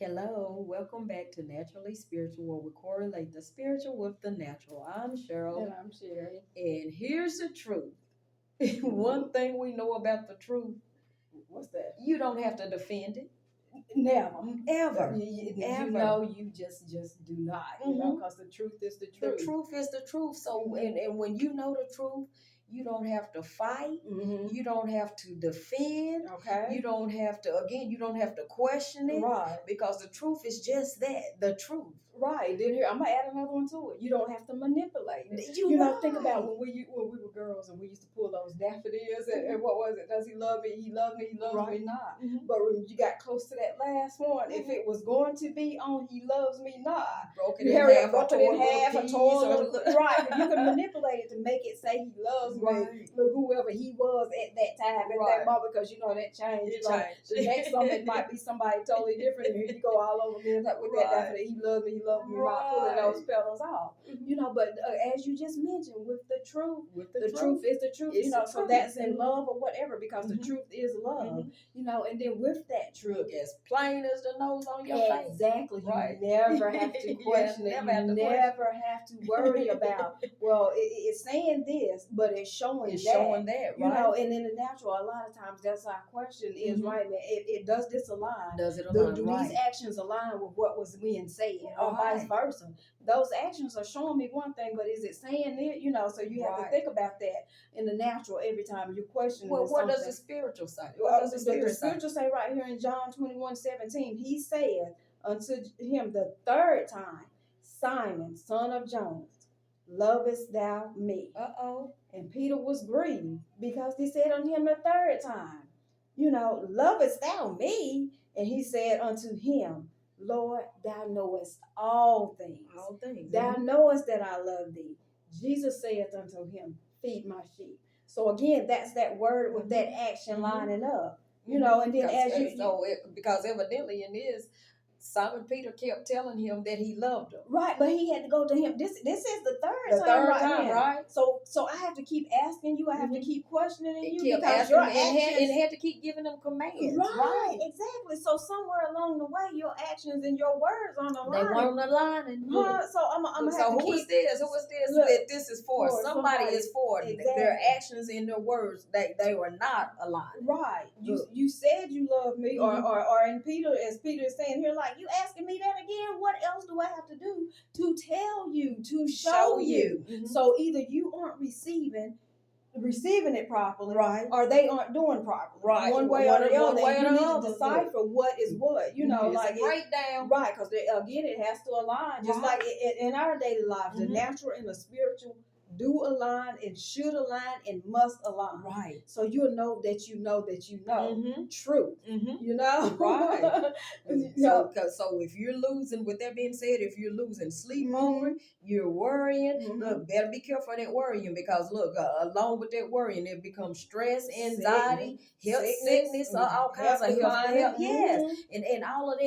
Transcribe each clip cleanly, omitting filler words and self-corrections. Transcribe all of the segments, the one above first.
Hello, welcome back to Naturally Spiritual, where we correlate the spiritual with the natural. I'm Cheryl, And I'm Sherry. and here's the truth. One thing we know about the truth, What's that? you don't have to defend it. Never. Ever. You Ever. know, you just do not. Because the truth is the truth. The truth is the truth. So, and when you know the truth, you don't have to fight. You don't have to defend. Okay. You don't have to, again, you don't have to question it. Right. Because the truth is just that, the truth. Right. Then here, I'm gonna add another one to it. You don't have to manipulate it. Think about when we were girls and we used to pull those daffodils and what was it? Does he love me? He loved me. He loves me not. But when you got close to that last one, if it was going to be on he loves me not, broke it you in half, broke it in half, or tore or right. You can manipulate it to make it say he loves me. Look, whoever he was at that time, at that moment, because that changed. The next one it might be somebody totally different, and here you go all over again with that daffodil. He loved me. He loved me. Not pulling those petals off. But as you just mentioned, with the truth, the truth is the truth. So that's in love or whatever, because the truth is love. And then with that truth, look as plain as the nose on your face. Exactly. You never have to question it. You never have to worry about. Well, it's saying this, but it's showing that. Right? And in the natural, a lot of times that's our question is right. Man, it does this align? Does it align? Do these actions align with what was being said, or vice versa? Those actions are showing me one thing, but is it saying it? So you have to think about that in the natural every time you question. Well, what does the spiritual say? What does the spiritual say right here in John 21:17? He said unto him the third time, Simon, son of Jonas, lovest thou me? And Peter was grieved because he said unto him the third time, lovest thou me? And he said unto him, Lord, thou knowest all things. All things. Thou knowest that I love thee. Jesus saith unto him, feed my sheep. So again, that's that word with that action lining up. And then because evidently in this, Simon Peter kept telling him that he loved him. Right, but he had to go to him. This is the third time, right? So I have to keep asking you. I have to keep questioning you because your actions, and had to keep giving them commands. Right, exactly. So somewhere along the way, your actions and your words on the line. They weren't aligning. So I'm gonna have to who is this? Who is this? That this is for? Somebody is for their actions and their words. They were not aligned. Right. You said you love me, or in Peter, as Peter is saying here, like, you asking me that again? What else do I have to do to tell you, to show you? So either you aren't receiving it properly, right, or they aren't doing properly, right? One way or the other. You need to decipher what is what. Like breakdown, right? Because again, it has to align, just like in our daily lives, the natural and the spiritual do align and should align and must align. Right. So you'll know that you know that you know truth. Right. So if you're losing, with that being said, if you're losing sleep over, you're worrying, look, better be careful of that worrying, because look, along with that worrying, it becomes stress, anxiety, health, sickness, all kinds of health. Yes. And all of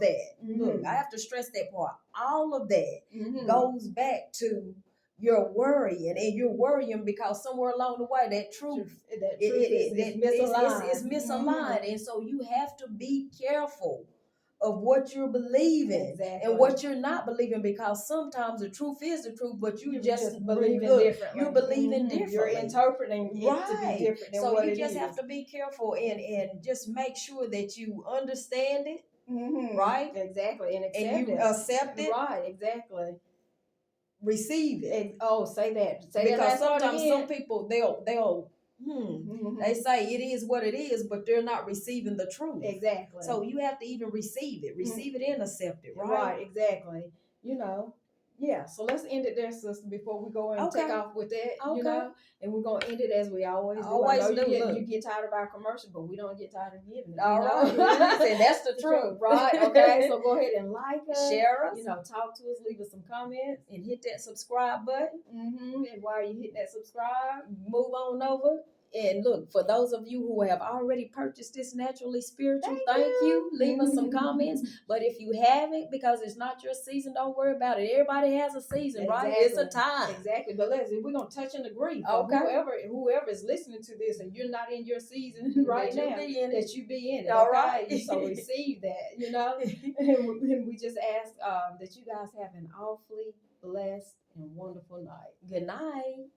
that. Look, I have to stress that part. All of that goes back to you're worrying, and you're worrying because somewhere along the way that truth is misaligned, and so you have to be careful of what you're believing and what you're not believing, because sometimes the truth is the truth, but you just believing differently. You're believing differently. You're interpreting it to be different than so what you just have to be careful and just make sure that you understand it, right? Exactly, and accept it, right? Exactly. Receive it. Say that. Because sometimes some people they'll they say it is what it is, but they're not receiving the truth. Exactly. So you have to even receive it and accept it, right? Right, exactly. Yeah, so let's end it there, sister, before we go and take off with that, and we're going to end it as we always do. You get tired of our commercial, but we don't get tired of giving it. All right. And that's the truth. Right, okay, so go ahead and like us. Share us. Talk to us, leave us some comments. And hit that subscribe button. And while you hit that subscribe, move on over And look, for those of you who have already purchased this Naturally Spiritual, thank you. Leave us some comments. But if you haven't, because it's not your season, don't worry about it. Everybody has a season, right? It's a time. Exactly. But listen, we're gonna touch and agree. Okay. Whoever is listening to this and you're not in your season right now, that you be in it. All right. So receive that, and we just ask that you guys have an awfully blessed and wonderful night. Good night.